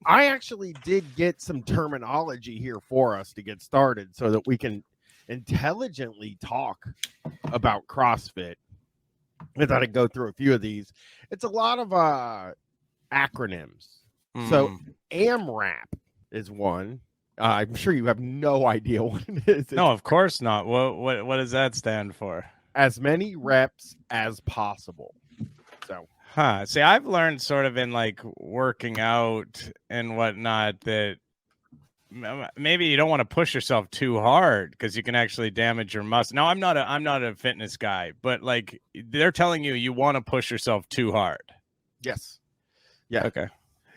I actually did get some terminology here for us to get started so that we can intelligently talk about CrossFit. I thought I'd go through a few of these. It's a lot of acronyms. So AMRAP is one. I'm sure you have no idea what it is. No, of course not. What does that stand for? As many reps as possible. So, see, I've learned sort of in like working out and whatnot that maybe you don't want to push yourself too hard because you can actually damage your muscle. Now, I'm not a fitness guy, but like they're telling you want to push yourself too hard. Yes. Yeah. Okay.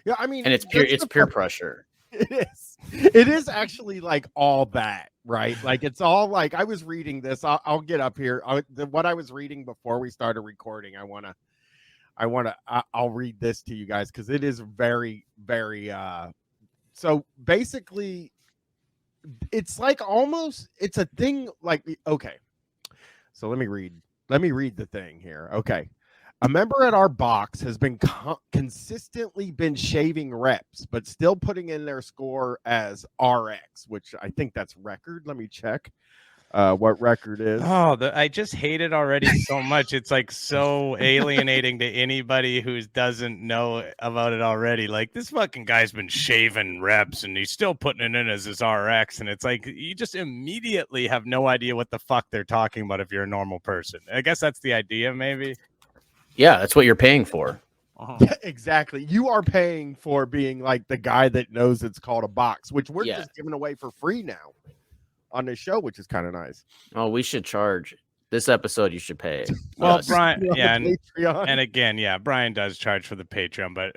Yeah, I mean, and it's peer pressure. It is actually like all that, right? Like it's all like I was reading this. I'll get up here. What I was reading before we started recording. I'll read this to you guys because it is very, very. So basically, it's like almost it's a thing like okay. So let me read the thing here. Okay. A member at our box has been consistently been shaving reps, but still putting in their score as RX, which I think that's record. Let me check what record is. Oh, I just hate it already so much. It's like so alienating to anybody who doesn't know about it already. Like this fucking guy's been shaving reps and he's still putting it in as his RX. And it's like you just immediately have no idea what the fuck they're talking about if you're a normal person. I guess that's the idea, maybe. Yeah, that's what you're paying for. Yeah, exactly. You are paying for being like the guy that knows it's called a box, which we're just giving away for free now on this show, which is kind of nice. Oh, we should charge. This episode you should pay. Well, Bryan, and again, Bryan does charge for the Patreon, but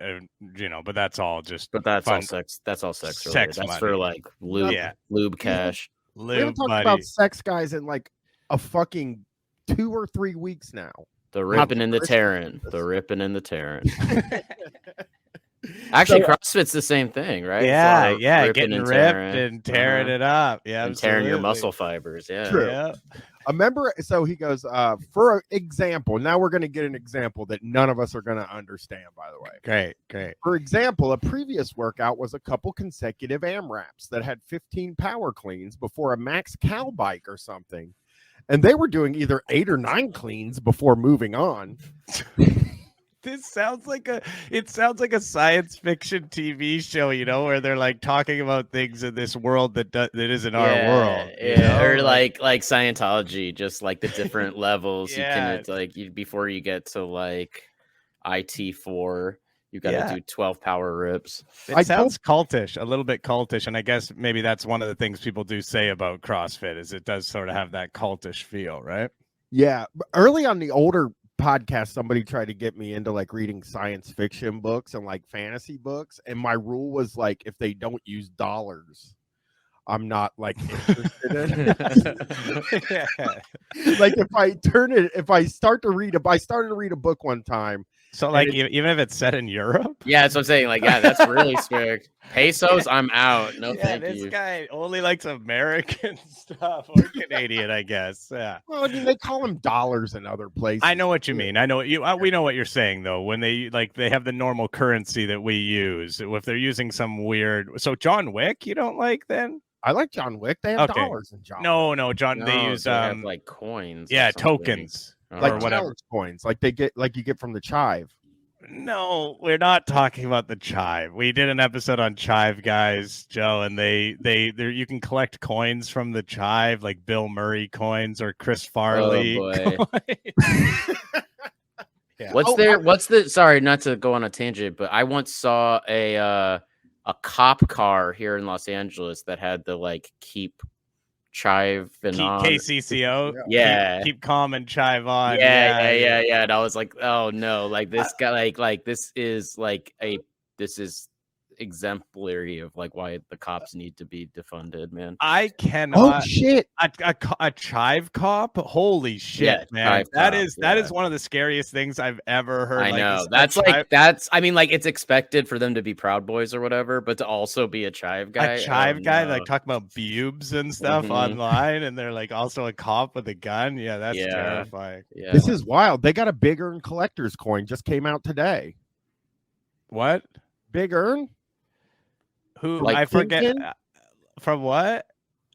but that's all just. But that's fun. all sex. That's all sex. Sex that's money. for like lube cash. We haven't talked about sex guys in like a fucking 2 or 3 weeks now. The ripping and the tearing. The ripping and the tearing. Actually, CrossFit's the same thing, right? Yeah, getting ripped and tearing it up. Yeah, and tearing your muscle fibers. Yeah. True. Yeah. A member, so he goes, for example, now we're going to get an example that none of us are going to understand, by the way. Great. For example, a previous workout was a couple consecutive AMRAPs that had 15 power cleans before a max cow bike or something. And they were doing either 8 or 9 cleans before moving on. This sounds like a science fiction TV show, where they're like talking about things in this world that isn't our world. Yeah, or like Scientology, just like the different levels you can. It's like before you get to like IT4. You got to do 12 power rips. It sounds cultish, a little bit cultish. And I guess maybe that's one of the things people do say about CrossFit is it does sort of have that cultish feel, right? Yeah. Early on the older podcast, somebody tried to get me into like reading science fiction books and like fantasy books. And my rule was like, if they don't use dollars, I'm not like interested in it. Like if I started to read a book one time. So like even if it's set in Europe? Yeah, that's what I'm saying. Like, that's really strict. Pesos, I'm out. No, thank you. This guy only likes American stuff or Canadian, I guess. Yeah. Well, I mean, they call them dollars in other places. I know what you mean. I know we know what you're saying though. When they have the normal currency that we use. If they're using some weird, so John Wick, you don't like then? I like John Wick. They have dollars in John Wick. No, John. They use have like coins. Yeah, tokens. Like whatever coins, like you get from the Chive. No, we're not talking about the Chive. We did an episode on Chive guys, Joe, and they you can collect coins from the Chive, like Bill Murray coins or Chris Farley. Oh boy. Sorry, not to go on a tangent, but I once saw a cop car here in Los Angeles that had the like keep chive and KCCO. Keep calm and chive on. Yeah. And I was like, oh no, like this guy, like this is exemplary of like why the cops need to be defunded, man. I cannot. Oh shit! A chive cop? Holy shit, man! That is one of the scariest things I've ever heard. I know I mean, like it's expected for them to be Proud Boys or whatever, but to also be a chive guy. Like talk about pubes and stuff online, and they're like also a cop with a gun. Yeah, that's terrifying. Yeah. This is wild. They got a Big Earn collector's coin just came out today. What? Big Earn? Who Like I forget Kingpin? from what?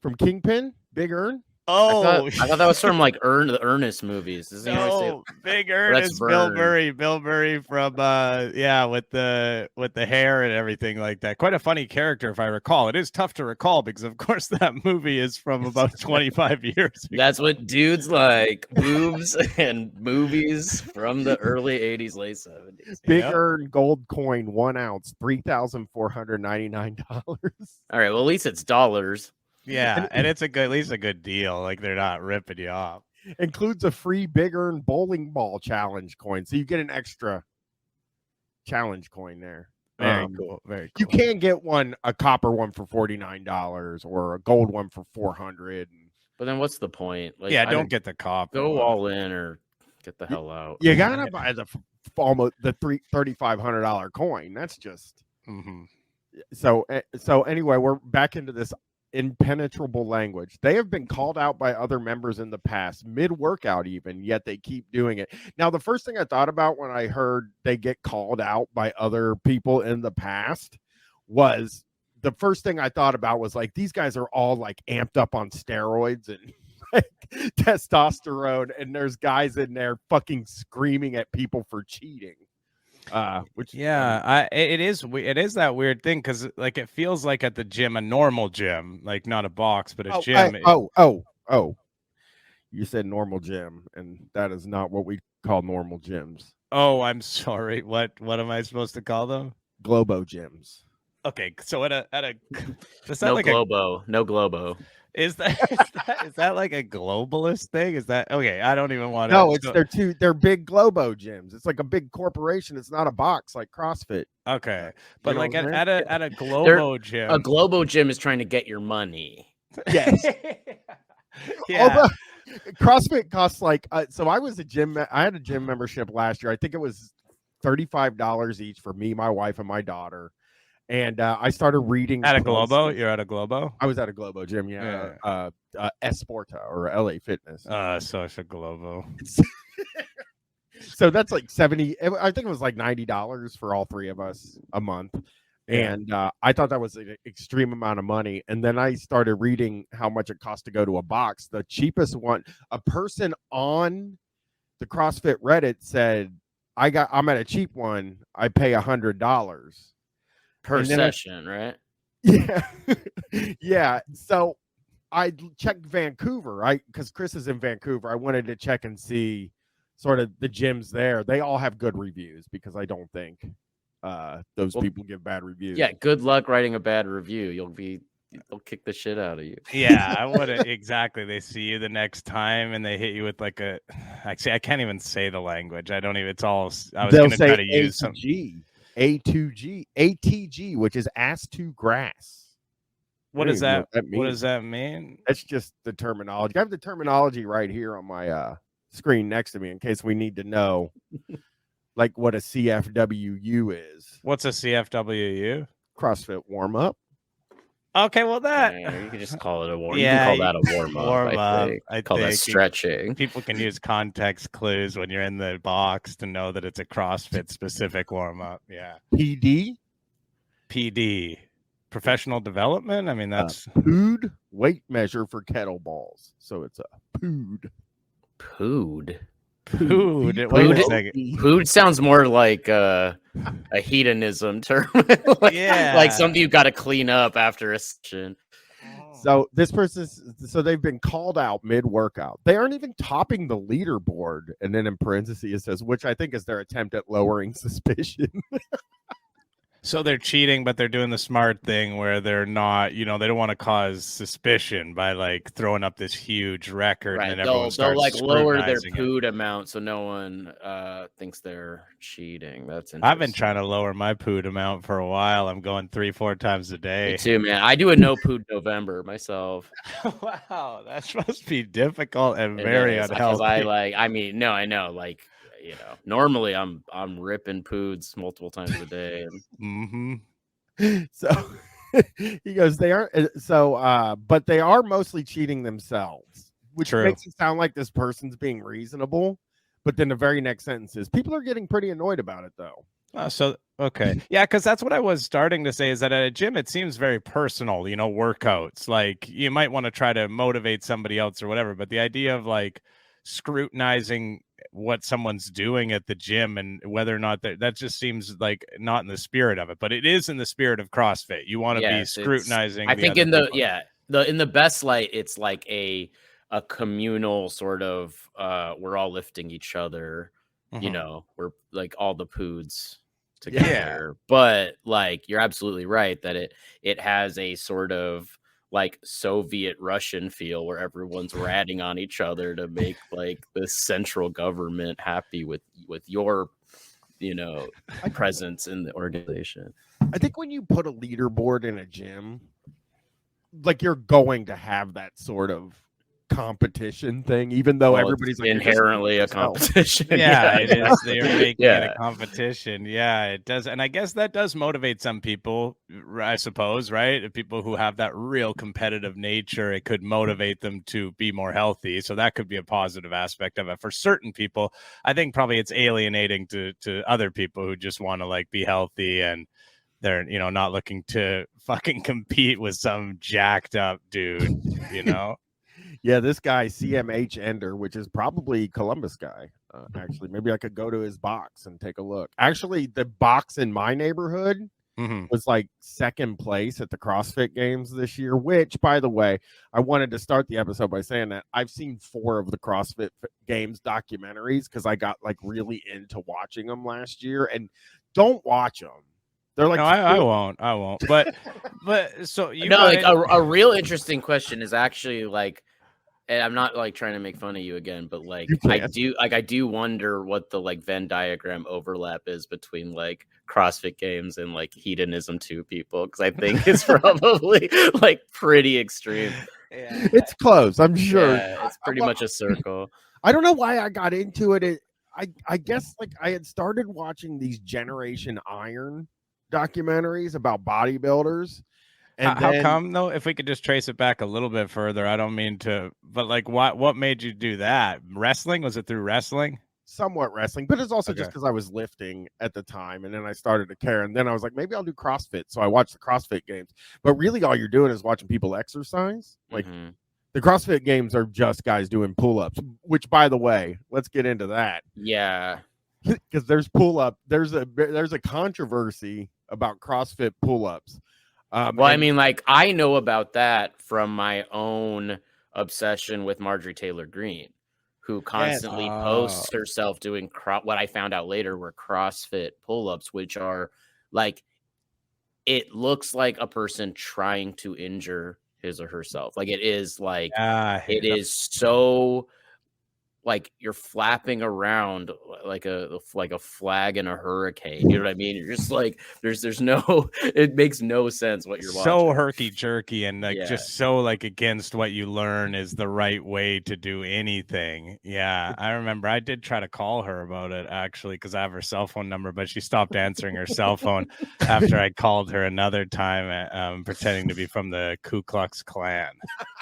From Kingpin, Big Earn. Oh, I thought that was from like the Ernest movies. Doesn't he always say no, Big that's Ernest, Bill Vern. Murray. Bill Murray from with the hair and everything like that. Quite a funny character, if I recall. It is tough to recall because, of course, that movie is from about 25 years ago. That's what dudes like, boobs and movies from the early 80s, late 70s. Big Yep. Earn gold coin, 1 ounce, $3,499. All right, well, at least it's dollars. Yeah, and it's at least a good deal. Like they're not ripping you off. Includes a free Big Earn bowling ball challenge coin, so you get an extra challenge coin there. Very cool. Very cool. You can get a copper one for $49 or a gold one for $400. But then what's the point? Like, Yeah, don't get the copper. go all in or get the hell out. You gotta buy almost the $3,500 coin. That's just so anyway, we're back into this impenetrable language. They have been called out by other members in the past, mid-workout even, yet they keep doing it. Now, the first thing I thought about when I heard they get called out by other people in the past was the first thing I thought about was like, these guys are all like amped up on steroids and like testosterone, and there's guys in there fucking screaming at people for cheating. Which it is that weird thing because like it feels like at the gym, a normal gym, like not a box but a gym. You said normal gym, and that is not what we call normal gyms. Oh, I'm sorry. What am I supposed to call them? Globo gyms. Okay, so at a is that No like no globo. Is that like a globalist thing? Is that okay? I don't even want to. No, they're big Globo gyms. It's like a big corporation. It's not a box like CrossFit. Okay, but like at a Globo gym, a Globo gym is trying to get your money. Yes. Yeah. Although, CrossFit costs like so. I had a gym membership last year. I think it was $35 each for me, my wife, and my daughter. And I started reading at a Globo. You're at a Globo. I was at a Globo gym, Esporta or LA Fitness. Social Globo. So that's like 70. I think it was like $90 for all three of us a month. And I thought that was an extreme amount of money. And then I started reading how much it costs to go to a box. The cheapest one, a person on the CrossFit Reddit said, I'm at a cheap one. I pay $100 per session, right? Yeah. Yeah. So I checked Vancouver. Because Chris is in Vancouver. I wanted to check and see sort of the gyms there. They all have good reviews because I don't think those people give bad reviews. Yeah, good luck writing a bad review. They'll kick the shit out of you. Yeah, I would exactly. They see you the next time and they hit you with like actually I can't even say the language. I don't even. It's all. I was going to try to use some ATG, which is ass to grass. What does that mean? What does that mean? That's just the terminology. I have the terminology right here on my screen next to me in case we need to know like what a CFWU is. What's a CFWU? CrossFit warm up. Okay, well you can just call it a warm. Yeah, you can call that a warm up. I call that stretching. People can use context clues when you're in the box to know that it's a CrossFit specific warm up. Yeah. PD. Professional development. I mean, that's POOD, weight measure for kettlebells. So it's a POOD. POOD. Wait a second. Pood sounds more like a hedonism term. like something you got to clean up after a session. So this person, they've been called out mid-workout. They aren't even topping the leaderboard. And then in parentheses it says, which I think is their attempt at lowering suspicion. So they're cheating, but they're doing the smart thing where they're not, they don't want to cause suspicion by like throwing up this huge record. Right. And then everyone starts they'll like lower their scrutinizing pood amount so no one thinks they're cheating. That's interesting. I've been trying to lower my pood amount for a while. I'm going 3-4 times a day. Me too, man. I do a no pood November myself. Wow, that must be difficult and very unhealthy. I know. Like, normally I'm ripping poods multiple times a day. So he goes, they aren't but they are mostly cheating themselves, which makes it sound like this person's being reasonable. But then the very next sentence is, people are getting pretty annoyed about it though. So okay, yeah, because that's what I was starting to say, is that at a gym it seems very personal, workouts. Like you might want to try to motivate somebody else or whatever, but the idea of like scrutinizing what someone's doing at the gym and whether or not that just seems like not in the spirit of it. But it is in the spirit of CrossFit. You want to be Yes, scrutinizing. I the think other in the people. in the best light, it's like a communal sort of we're all lifting each other, Mhm. we're like all the poods Yeah. together. But like you're absolutely right that it has a sort of like Soviet Russian feel where everyone's ratting on each other to make like the central government happy with your presence in the organization. I think when you put a leaderboard in a gym, like you're going to have that sort of competition thing, even though Well, everybody's it's like, "You're just inherently a yourself." competition. Yeah, it is. They're making it a Yeah. competition. Yeah, it does. And I guess that does motivate some people, I suppose, right? People who have that real competitive nature, it could motivate them to be more healthy. So that could be a positive aspect of it. For certain people, I think probably it's alienating to other people who just want to like be healthy and they're, not looking to fucking compete with some jacked up dude, Yeah, this guy CMH Ender, which is probably Columbus guy. Actually, maybe I could go to his box and take a look. Actually, the box in my neighborhood Mhm. was like second place at the CrossFit Games this year. Which, by the way, I wanted to start the episode by saying that I've seen 4 of the CrossFit Games documentaries because I got like really into watching them last year. And don't watch them. They're like No, I won't. I won't. But so you No, got like it. a real interesting question is actually like, and I'm not like trying to make fun of you again, but like You I can't. do wonder what the like Venn diagram overlap is between like CrossFit Games and like hedonism 2 people, because I think it's probably like pretty extreme. Yeah. It's close, I'm sure. Yeah, it's pretty much a circle. I don't know why I got into it. I guess like I had started watching these Generation Iron documentaries about bodybuilders, and How then come though? If we could just trace it back a little bit further, I don't mean to, but like, what made you do that? Wrestling? Was it through wrestling? somewhat wrestling, but it's also just Okay. because I was lifting at the time, and then I started to care, and then I was like, maybe I'll do CrossFit. So I watched the CrossFit Games, but really all you're doing is watching people exercise. Like the CrossFit Games are just guys doing pull-ups, which, by the way, let's get into that. Yeah. Because there's pull-up, there's a controversy about CrossFit pull-ups. Well, I mean, like I know about that from my own obsession with Marjorie Taylor Greene, who constantly posts herself doing what I found out later were CrossFit pull-ups, which are like, it looks like a person trying to injure his or herself. Like it is like, it is so like you're flapping around like a flag in a hurricane. You know what I mean? You're just like there's no, it makes no sense what you're so watching. herky jerky and like just so like against what you learn is the right way to do anything. Yeah, I remember I did try to call her about it actually because I have her cell phone number, but she stopped answering her cell phone after I called her another time, pretending to be from the Ku Klux Klan.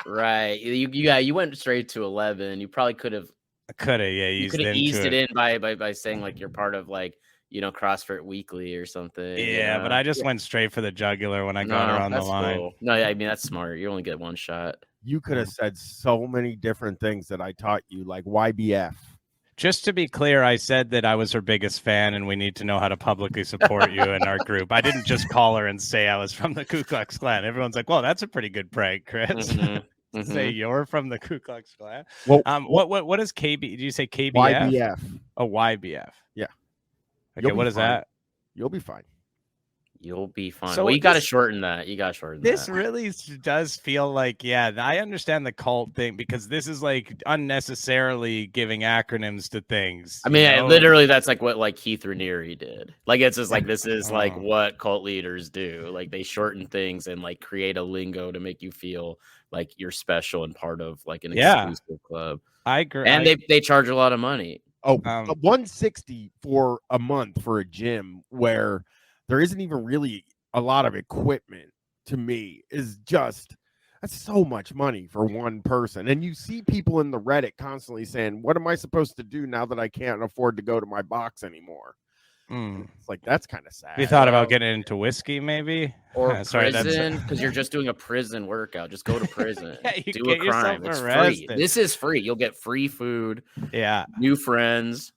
Right. You went straight to 11. You probably could have. You could have eased it in by saying like you're part of like, CrossFit Weekly or something. Yeah, but I just went straight for the jugular when I got her on the line. Cool. No, I mean that's smart. You only get one shot. You could have said so many different things that I taught you, like YBF. Just to be clear, I said that I was her biggest fan and we need to know how to publicly support you in our group. I didn't just call her and say I was from the Ku Klux Klan. Everyone's like, well, that's a pretty good prank, Chris. Say you're from the Ku Klux Klan. Well, what is KB? Did you say KBF? YBF. Oh, YBF. Yeah. Okay, what is that? You'll be fine. You'll be fine. So well, you got to shorten that. This really does feel like, I understand the cult thing because this is like unnecessarily giving acronyms to things. I mean, literally, that's like what like Keith Raniere did. Like it's just like this is like what cult leaders do. Like they shorten things and like create a lingo to make you feel like you're special and part of like an exclusive club. I agree. And they charge a lot of money. Oh, $160 for a month for a gym where there isn't even really a lot of equipment, to me, is just, that's so much money for one person. And you see people in the Reddit constantly saying, what am I supposed to do now that I can't afford to go to my box anymore? It's like that's kind of sad. You thought about getting into whiskey, maybe? Or Sorry, prison, because you're just doing a prison workout. Just go to prison. Yeah, you do a get yourself crime. It's free. arrested. This is free. You'll get free food, Yeah. new friends.